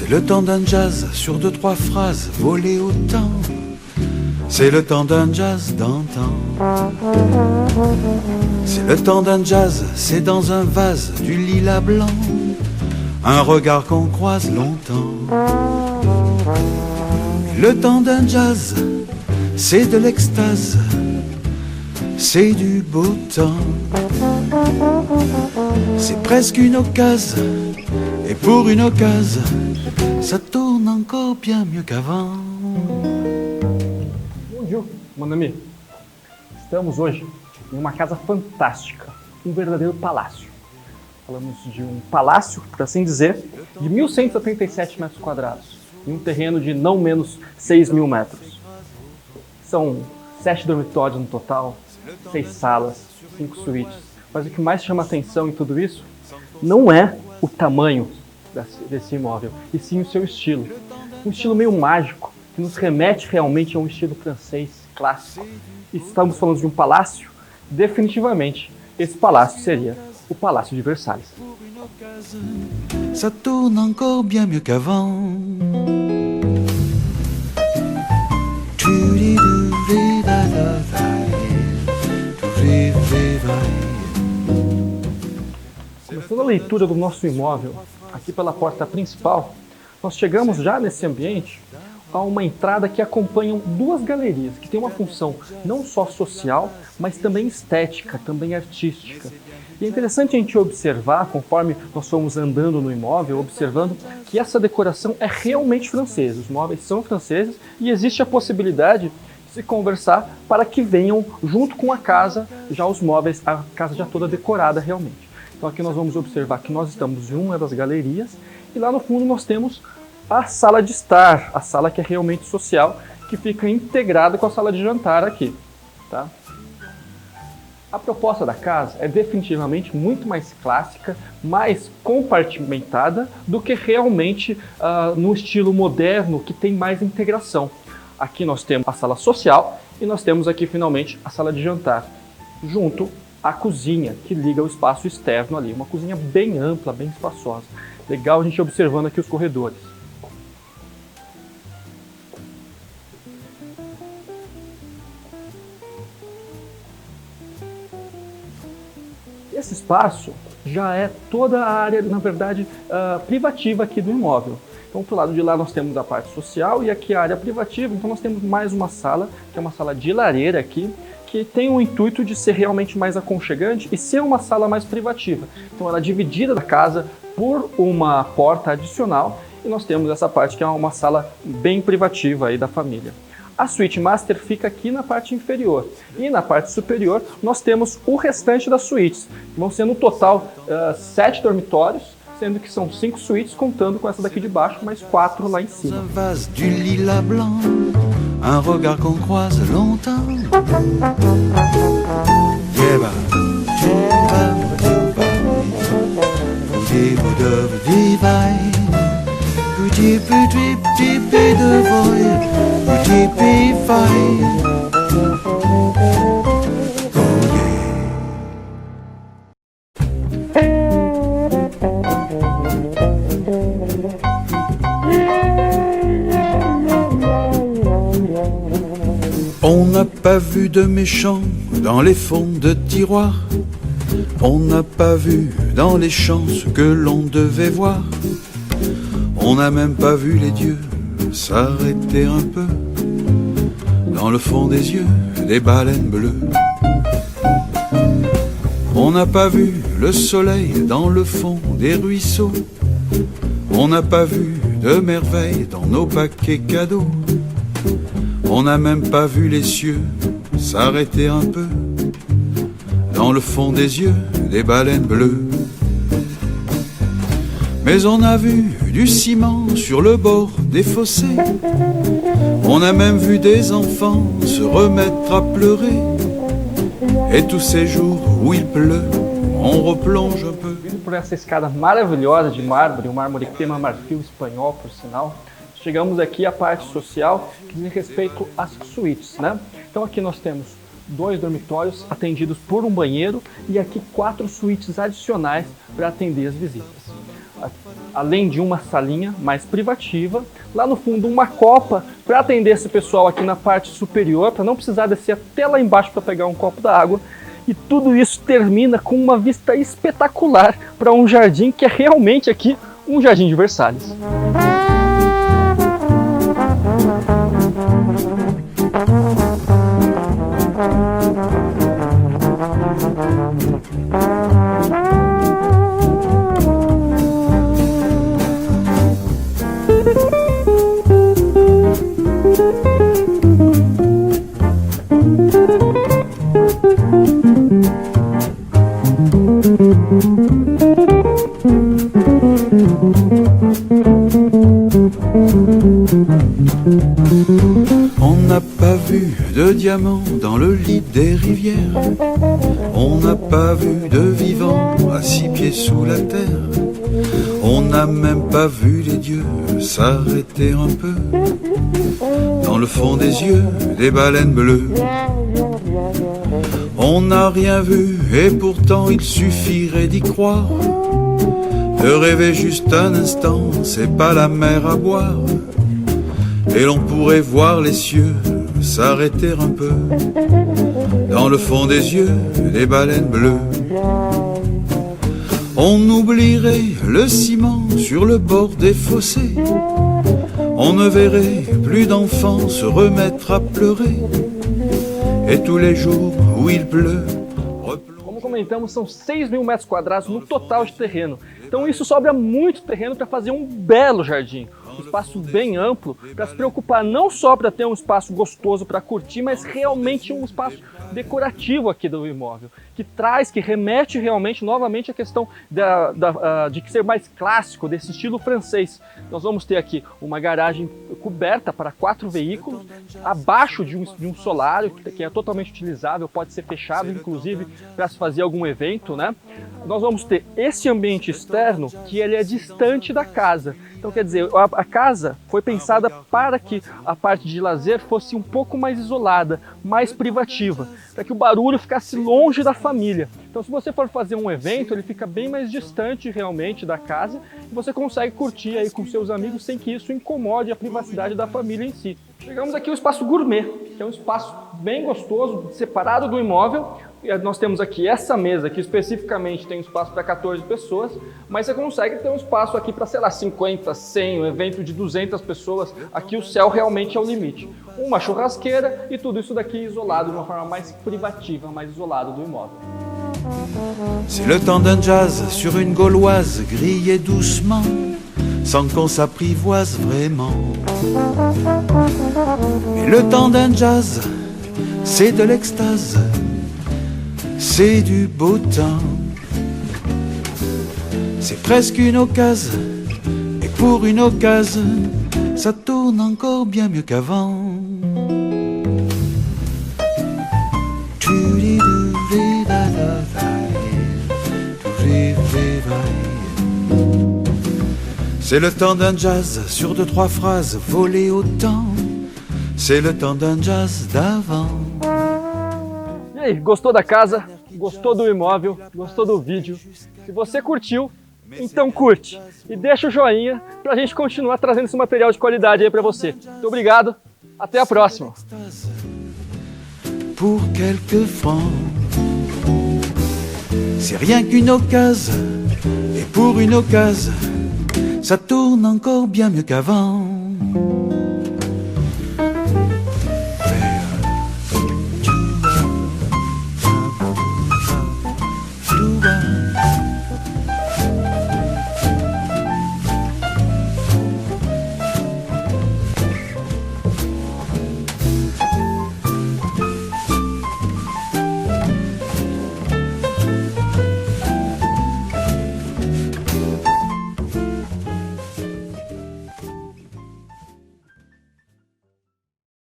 C'est le temps d'un jazz sur deux, trois phrases volées au temps. C'est le temps d'un jazz d'antan. C'est le temps d'un jazz, c'est dans un vase du lilas blanc. Un regard qu'on croise longtemps. Le temps d'un jazz, c'est de l'extase. C'est du beau temps. C'est presque une occasion. Et pour une occasion, ça tourne encore bien mieux qu'avant. Bom dia, mon ami. Estamos hoje em uma casa fantástica, um verdadeiro palácio. Falamos de um palácio, por assim dizer, de 1.177 metros quadrados, em um terreno de não menos 6.000 metros. São 7 dormitórios no total, 6 salas, 5 suítes. Mas o que mais chama atenção em tudo isso não é o tamanho desse imóvel, e sim o seu estilo. Um estilo meio mágico, que nos remete realmente a um estilo francês clássico. E estamos falando de um palácio, definitivamente esse palácio seria o Palácio de Versalhes. Ça tourne encore bien mieux qu'avant. Começando a leitura do nosso imóvel, aqui pela porta principal, nós chegamos já nesse ambiente a uma entrada que acompanham duas galerias, que tem uma função não só social, mas também estética, também artística. E é interessante a gente observar, conforme nós fomos andando no imóvel, observando que essa decoração é realmente francesa. Os móveis são franceses e existe a possibilidade de se conversar para que venham junto com a casa, já os móveis, a casa já toda decorada realmente. Então aqui nós vamos observar que nós estamos em uma das galerias e lá no fundo nós temos a sala de estar, a sala que é realmente social, que fica integrada com a sala de jantar aqui, tá? A proposta da casa é definitivamente muito mais clássica, mais compartimentada do que realmente no estilo moderno, que tem mais integração. Aqui nós temos a sala social e nós temos aqui finalmente a sala de jantar, junto à cozinha, que liga o espaço externo ali. Uma cozinha bem ampla, bem espaçosa. Legal a gente observando aqui os corredores. Esse espaço já é toda a área, na verdade, privativa aqui do imóvel. Então, pro lado de lá nós temos a parte social e aqui a área privativa. Então nós temos mais uma sala, que é uma sala de lareira aqui, que tem o intuito de ser realmente mais aconchegante e ser uma sala mais privativa. Então ela é dividida da casa por uma porta adicional e nós temos essa parte que é uma sala bem privativa aí da família. A suíte master fica aqui na parte inferior e na parte superior nós temos o restante das suítes. Vão ser no total 7 dormitórios, sendo que são 5 suítes contando com essa daqui de baixo, mais 4 lá em cima. Un vase du lilas blanc, un regard qu'on croise longtemps. Yeba, tuba, tuba, udi budov divai, udi budip dipi devoy, udi pifai. On n'a pas vu de méchants dans les fonds de tiroirs. On n'a pas vu dans les champs ce que l'on devait voir. On n'a même pas vu les dieux s'arrêter un peu dans le fond des yeux des baleines bleues. On n'a pas vu le soleil dans le fond des ruisseaux. On n'a pas vu de merveilles dans nos paquets cadeaux. On n'a même pas vu les cieux s'arrêter un peu dans le fond des yeux des baleines bleues. Mais on a vu du ciment sur le bord des fossés. On a même vu des enfants se remettre à pleurer. Et tous ces jours où il pleut, on replonge un peu. Vindo por essa escada maravilhosa de mármore, um mármore crema marfil espanhol, por sinal, chegamos aqui à parte social que diz respeito às suítes, né? Então aqui nós temos 2 dormitórios atendidos por um banheiro e aqui 4 suítes adicionais para atender as visitas. além de uma salinha mais privativa, lá no fundo uma copa para atender esse pessoal aqui na parte superior, para não precisar descer até lá embaixo para pegar um copo d'água. E tudo isso termina com uma vista espetacular para um jardim que é realmente aqui um jardim de Versalhes. On n'a pas vu de diamants dans le lit des rivières. On n'a pas vu de vivants à 6 pieds sous la terre. On n'a même pas vu les dieux s'arrêter un peu dans le fond des yeux des baleines bleues. On n'a rien vu et pourtant il suffirait d'y croire. De rêver juste un instant, c'est pas la mer à boire. Et l'on pourrait voir les cieux s'arrêter un peu dans le fond des yeux des baleines bleues. On oublierait le ciment sur le bord des fossés. On ne verrait plus d'enfants se remettre à pleurer. Et tous les jours où il pleut. Como comentamos, são 6.000 metros quadrados no total de terreno. Então isso sobra muito terreno para fazer um belo jardim. Um espaço bem amplo para se preocupar não só para ter um espaço gostoso para curtir, mas realmente um espaço decorativo aqui do imóvel, que remete realmente novamente à questão de ser mais clássico, desse estilo francês. Nós vamos ter aqui uma garagem coberta para 4 veículos, abaixo de um solário que é totalmente utilizável, pode ser fechado inclusive para se fazer algum evento, né? Nós vamos ter esse ambiente externo que ele é distante da casa. Então quer dizer, a casa foi pensada para que a parte de lazer fosse um pouco mais isolada, mais privativa, para que o barulho ficasse longe da família. Então se você for fazer um evento, ele fica bem mais distante realmente da casa e você consegue curtir aí com seus amigos sem que isso incomode a privacidade da família em si. Chegamos aqui ao espaço gourmet, que é um espaço bem gostoso, separado do imóvel. Nós temos aqui essa mesa que especificamente tem um espaço para 14 pessoas, mas você consegue ter um espaço aqui para, sei lá, 50, 100, um evento de 200 pessoas. Aqui o céu realmente é o limite. Uma churrasqueira e tudo isso daqui isolado de uma forma mais privativa, mais isolado do imóvel. C'est le temps d'un jazz sur une gauloise grillée doucement, sans qu'on s'apprivoise vraiment. Mais le temps d'un jazz, c'est de l'extase, c'est du beau temps. C'est presque une occasion, et pour une occasion, ça tourne encore bien mieux qu'avant. C'est le temps d'un jazz sur 2-3 phrases volées au temps. C'est le temps d'un jazz d'avant. E aí, gostou da casa? Gostou do imóvel? Gostou do vídeo? Se você curtiu, então curte e deixa o joinha pra gente continuar trazendo esse material de qualidade aí pra você. Muito obrigado, até a próxima. Pour quelques francs, c'est rien qu'une occasion, et pour une occasion, ça tourne encore bien mieux qu'avant.